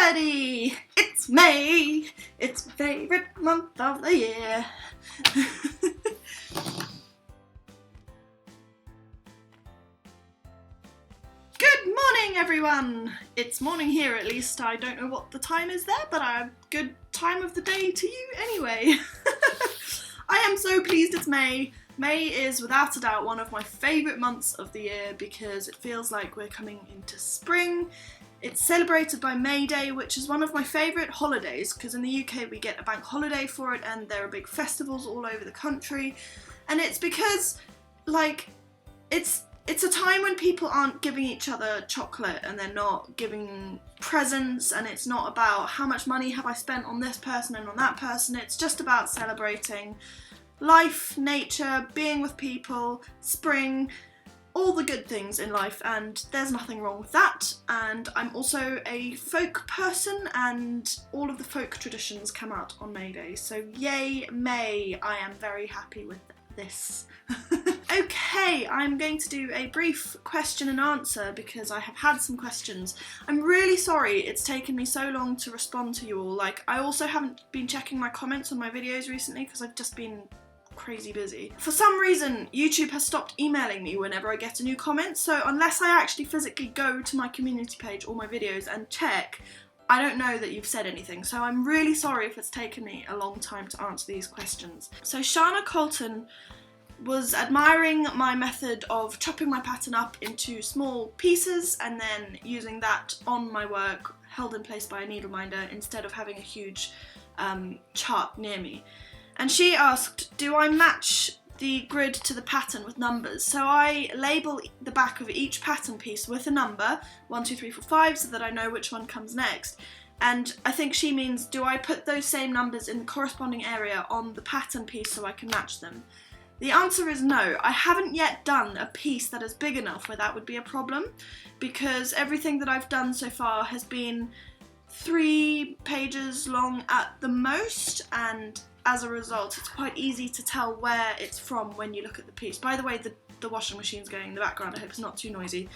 everybody! It's May! It's my favourite month of the year. Good morning, everyone! It's morning here at least. I don't know what the time is there, but a good time of the day to you anyway. I am so pleased it's May. May is without a doubt one of my favourite months of the year because it feels like we're coming into spring. It's celebrated by May Day, which is one of my favourite holidays because in the UK we get a bank holiday for it and there are big festivals all over the country. And it's because, like, it's a time when people aren't giving each other chocolate and they're not giving presents, and it's not about how much money have I spent on this person and on that person. It's just about celebrating life, nature, being with people, spring, all the good things in life, and there's nothing wrong with that. And I'm also a folk person and all of the folk traditions come out on May Day, so yay May! I am very happy with this. Okay, I'm going to do a brief question and answer because I have had some questions. I'm really sorry it's taken me so long to respond to you all. Like, I also haven't been checking my comments on my videos recently because I've just been crazy busy. For some reason, YouTube has stopped emailing me whenever I get a new comment, so unless I actually physically go to my community page or my videos and check, I don't know that you've said anything, so I'm really sorry if it's taken me a long time to answer these questions. So Shana Colton was admiring my method of chopping my pattern up into small pieces and then using that on my work, held in place by a needle minder instead of having a huge chart near me. And she asked, do I match the grid to the pattern with numbers? So I label the back of each pattern piece with a number, 1, 2, 3, 4, 5, so that I know which one comes next. And I think she means, do I put those same numbers in the corresponding area on the pattern piece so I can match them? The answer is no. I haven't yet done a piece that is big enough where that would be a problem, because everything that I've done so far has been 3 pages long at the most, and as a result it's quite easy to tell where it's from when you look at the piece. By the way, the washing machine's going in the background, I hope it's not too noisy.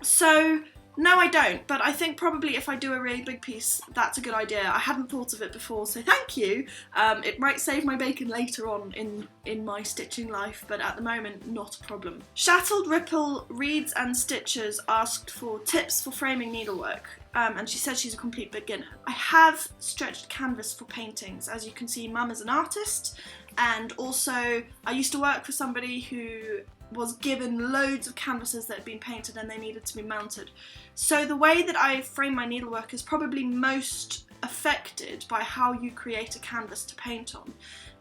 So no, I don't, but I think probably if I do a really big piece, that's a good idea. I hadn't thought of it before, so thank you. It might save my bacon later on in my stitching life, but at the moment, not a problem. Shattled Ripple Reads and Stitches asked for tips for framing needlework, and she said she's a complete beginner. I have stretched canvas for paintings. As you can see, Mum is an artist, and also I used to work for somebody who was given loads of canvases that had been painted and they needed to be mounted. So the way that I frame my needlework is probably most affected by how you create a canvas to paint on.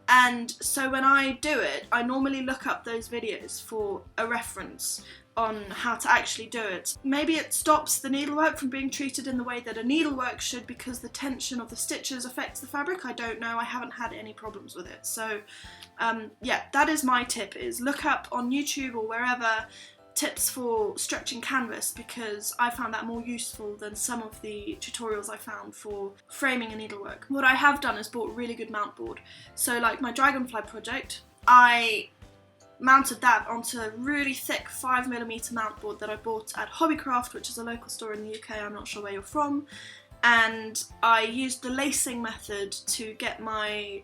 And so when I do it, I normally look up those videos for a reference on how to actually do it. Maybe it stops the needlework from being treated in the way that a needlework should because the tension of the stitches affects the fabric. I don't know, I haven't had any problems with it. So yeah, that is my tip, is look up on YouTube or wherever tips for stretching canvas, because I found that more useful than some of the tutorials I found for framing a needlework. What I have done is bought a really good mount board. So like my Dragonfly project, I mounted that onto a really thick 5mm mount board that I bought at Hobbycraft, which is a local store in the UK, I'm not sure where you're from, and I used the lacing method to get my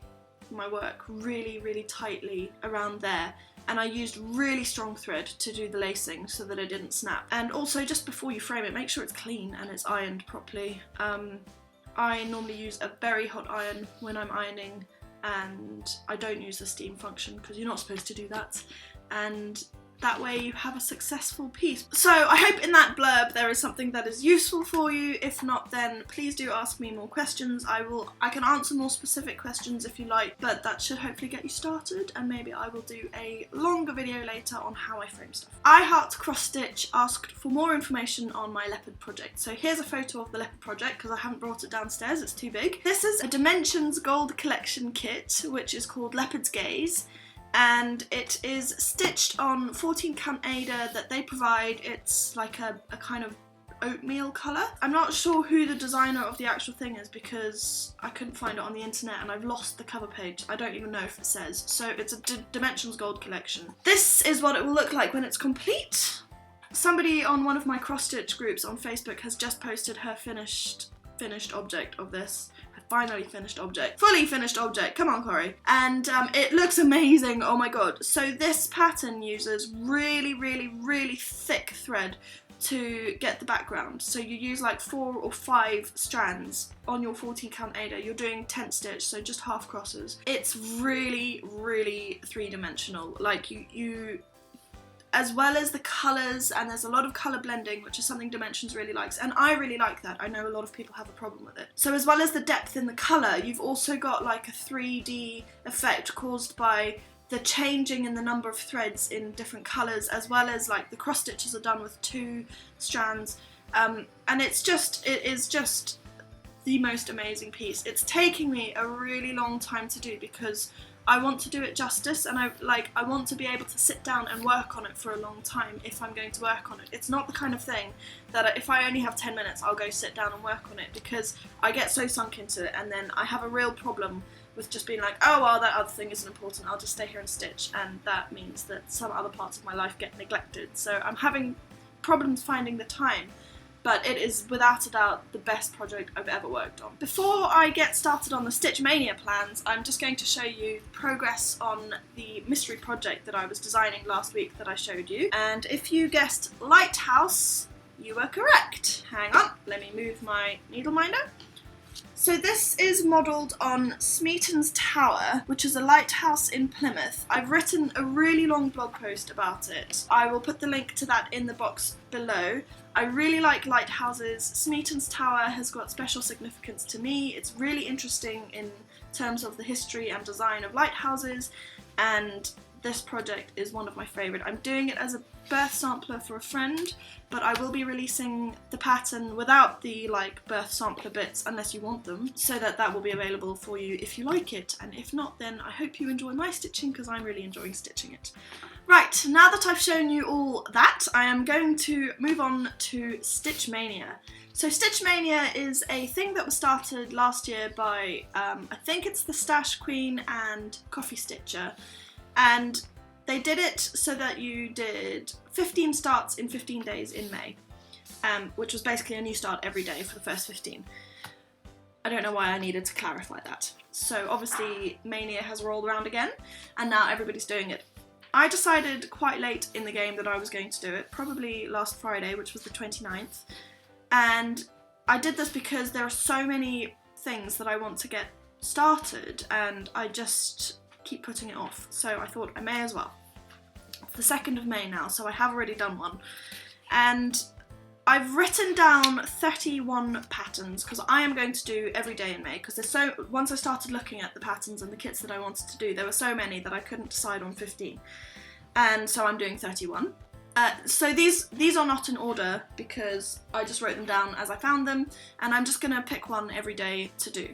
work really tightly around there, and I used really strong thread to do the lacing so that it didn't snap. And also, just before you frame it, make sure it's clean and it's ironed properly. I normally use a very hot iron when I'm ironing, and I don't use the steam function because you're not supposed to do that, and that way you have a successful piece. So I hope in that blurb there is something that is useful for you. If not, then please do ask me more questions. I can answer more specific questions if you like, but that should hopefully get you started, and maybe I will do a longer video later on how I frame stuff. I Heart Cross Stitch asked for more information on my Leopard project. So here's a photo of the Leopard project because I haven't brought it downstairs, it's too big. This is a Dimensions Gold Collection kit, which is called Leopard's Gaze, and it is stitched on 14 count Aida that they provide. It's like a kind of oatmeal colour. I'm not sure who the designer of the actual thing is because I couldn't find it on the internet and I've lost the cover page. I don't even know if it says. So it's a Dimensions Gold collection. This is what it will look like when it's complete. somebody on one of my cross-stitch groups on Facebook has just posted her finished object of this. Her finally finished object. Fully finished object. Come on, Corey. And it looks amazing. Oh my god. So this pattern uses really, really, really thick thread to get the background. So you use like 4 or 5 strands on your 14 count Ada. You're doing tent stitch, so just half crosses. It's really, really three-dimensional. Like you as well as the colours, and there's a lot of colour blending, which is something Dimensions really likes, and I really like that. I know a lot of people have a problem with it. So as well as the depth in the colour, you've also got like a 3D effect caused by the changing in the number of threads in different colours, as well as like the cross stitches are done with 2 strands, and it is just the most amazing piece. It's taking me a really long time to do because I want to do it justice, and I want to be able to sit down and work on it for a long time if I'm going to work on it. It's not the kind of thing that if I only have 10 minutes I'll go sit down and work on it, because I get so sunk into it and then I have a real problem with just being like, oh well, that other thing isn't important, I'll just stay here and stitch, and that means that some other parts of my life get neglected. So I'm having problems finding the time. But it is without a doubt the best project I've ever worked on. Before I get started on the Stitch Mania plans, I'm just going to show you progress on the mystery project that I was designing last week that I showed you. And if you guessed lighthouse, you were correct. Hang on, let me move my needle minder. So this is modelled on Smeaton's Tower, which is a lighthouse in Plymouth. I've written a really long blog post about it. I will put the link to that in the box below. I really like lighthouses. Smeaton's Tower has got special significance to me. It's really interesting in terms of the history and design of lighthouses, and this project is one of my favourite. I'm doing it as a birth sampler for a friend, but I will be releasing the pattern without the birth sampler bits unless you want them, so that will be available for you if you like it, and if not, then I hope you enjoy my stitching because I'm really enjoying stitching it. Right, now that I've shown you all that, I am going to move on to Stitch Mania. So Stitch Mania is a thing that was started last year by, I think it's the Stash Queen and Coffee Stitcher, and they did it so that you did 15 starts in 15 days in May, which was basically a new start every day for the first 15. I don't know why I needed to clarify that. So obviously Mania has rolled around again, and now everybody's doing it. I decided quite late in the game that I was going to do it, probably last Friday, which was the 29th, and I did this because there are so many things that I want to get started, and I just keep putting it off, so I thought I may as well. It's the 2nd of May now, so I have already done one, and I've written down 31 patterns because I am going to do every day in May, because once I started looking at the patterns and the kits that I wanted to do, there were so many that I couldn't decide on 15, and so I'm doing 31. So these are not in order because I just wrote them down as I found them, and I'm just going to pick one every day to do.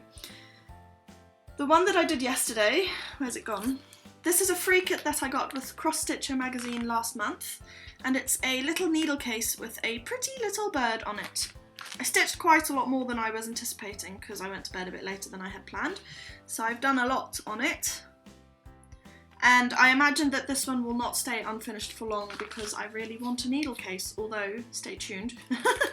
The one that I did yesterday, where's it gone? This is a free kit that I got with Cross Stitcher magazine last month, and it's a little needle case with a pretty little bird on it. I stitched quite a lot more than I was anticipating because I went to bed a bit later than I had planned, so I've done a lot on it. And I imagine that this one will not stay unfinished for long because I really want a needle case, although stay tuned.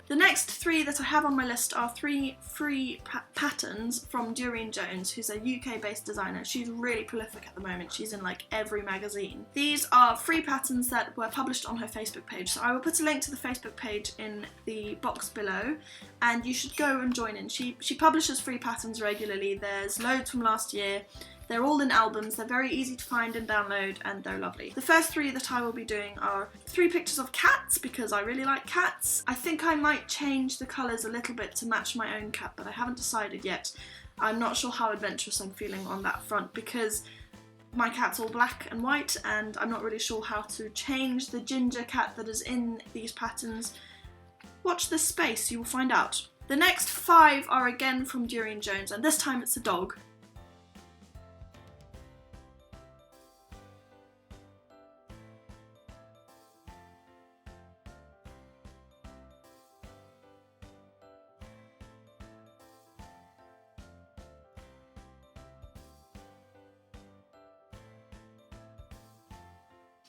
The next 3 that I have on my list are 3 free patterns from Doreen Jones, who's a UK-based designer. She's really prolific at the moment. She's in every magazine. These are free patterns that were published on her Facebook page, so I will put a link to the Facebook page in the box below, and you should go and join in. She publishes free patterns regularly. There's loads from last year. They're all in albums, they're very easy to find and download, and they're lovely. The first 3 that I will be doing are 3 pictures of cats, because I really like cats. I think I might change the colours a little bit to match my own cat, but I haven't decided yet. I'm not sure how adventurous I'm feeling on that front, because my cat's all black and white, and I'm not really sure how to change the ginger cat that is in these patterns. Watch this space, you will find out. The next 5 are again from Doreen Jones, and this time it's a dog.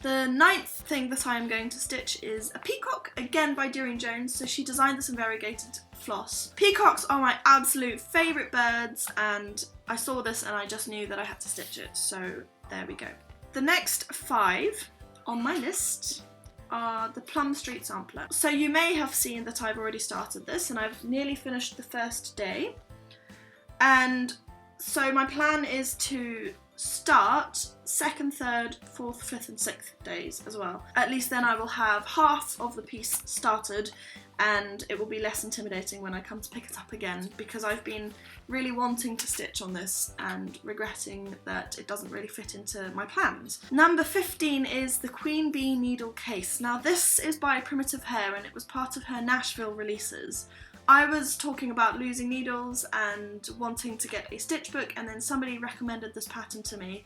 The 9th thing that I am going to stitch is a peacock, again by Deering Jones. So she designed this in variegated floss. Peacocks are my absolute favourite birds, and I saw this and I just knew that I had to stitch it, so there we go. The next 5 on my list are the Plum Street Sampler. So you may have seen that I've already started this, and I've nearly finished the first day. And so my plan is to start 2nd, 3rd, 4th, 5th and 6th days as well. At least then I will have half of the piece started, and it will be less intimidating when I come to pick it up again, because I've been really wanting to stitch on this and regretting that it doesn't really fit into my plans. Number 15 is the Queen Bee Needle Case. Now this is by Primitive Hair, and it was part of her Nashville releases. I was talking about losing needles and wanting to get a stitch book, and then somebody recommended this pattern to me,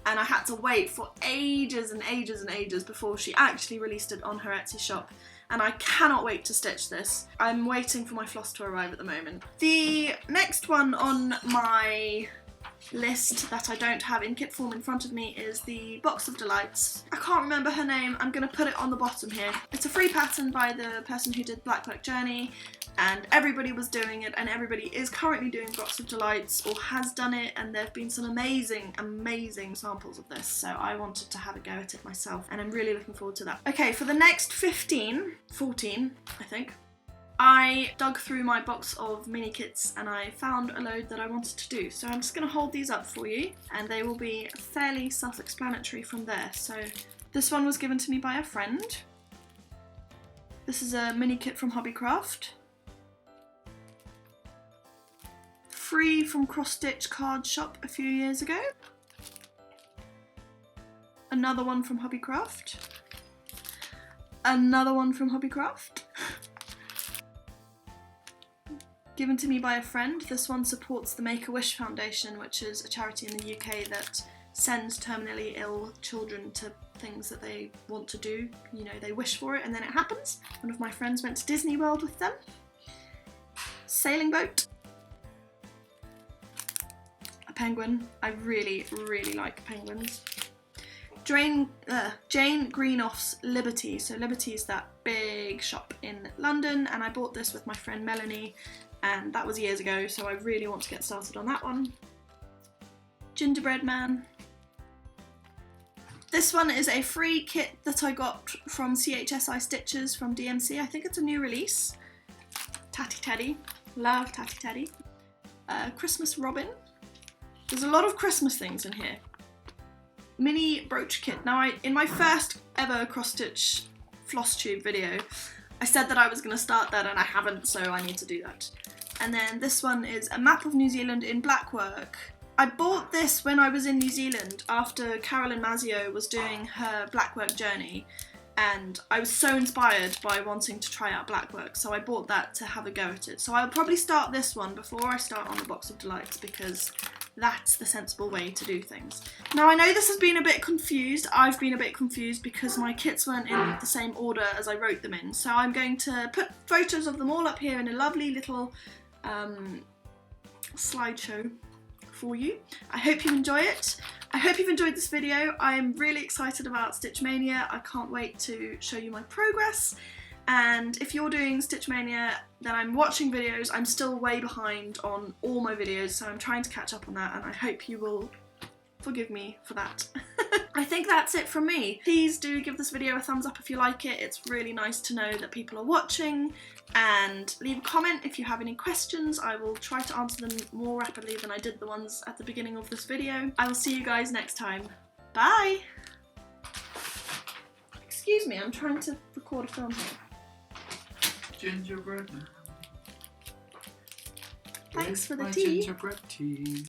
and I had to wait for ages and ages and ages before she actually released it on her Etsy shop, and I cannot wait to stitch this. I'm waiting for my floss to arrive at the moment. The next one on my list that I don't have in kit form in front of me is the Box of Delights. I can't remember her name, I'm going to put it on the bottom here. It's a free pattern by the person who did Blackwork Journey, and everybody was doing it, and everybody is currently doing Box of Delights or has done it, and there have been some amazing, amazing samples of this, so I wanted to have a go at it myself, and I'm really looking forward to that. Okay, for the next 14, I think, I dug through my box of mini kits and I found a load that I wanted to do. So I'm just going to hold these up for you, and they will be fairly self-explanatory from there. So this one was given to me by a friend. This is a mini kit from Hobbycraft. Free from Cross Stitch Card Shop a few years ago. Another one from Hobbycraft. Another one from Hobbycraft. Given to me by a friend. This one supports the Make-A-Wish Foundation, which is a charity in the UK that sends terminally ill children to things that they want to do. You know, they wish for it and then it happens. One of my friends went to Disney World with them. Sailing boat. A penguin. I really, really like penguins. Jane Greenoff's Liberty. So Liberty is that big shop in London, and I bought this with my friend Melanie, and that was years ago, so I really want to get started on that one. Gingerbread Man. This one is a free kit that I got from CHSI Stitches from DMC. I think it's a new release. Tatty Teddy. Love Tatty Teddy. Christmas Robin. There's a lot of Christmas things in here. Mini brooch kit. Now, in my first ever cross-stitch floss tube video, I said that I was going to start that, and I haven't, so I need to do that. And then this one is a map of New Zealand in blackwork. I bought this when I was in New Zealand after Carolyn Mazio was doing her blackwork journey, and I was so inspired by wanting to try out blackwork, so I bought that to have a go at it. So I'll probably start this one before I start on the Box of Delights, because that's the sensible way to do things. Now, I know this has been a bit confused. I've been a bit confused because my kits weren't in the same order as I wrote them in. So I'm going to put photos of them all up here in a lovely little slideshow for you. I hope you enjoy it. I hope you've enjoyed this video. I am really excited about Stitch Maynia. I can't wait to show you my progress. And if you're doing Stitch Maynia, then I'm watching videos. I'm still way behind on all my videos, so I'm trying to catch up on that, and I hope you will forgive me for that. I think that's it from me. Please do give this video a thumbs up if you like it. It's really nice to know that people are watching, and leave a comment if you have any questions. I will try to answer them more rapidly than I did the ones at the beginning of this video. I will see you guys next time. Bye! Excuse me, I'm trying to record a film here. Gingerbread man. Thanks for the tea. Gingerbread tea.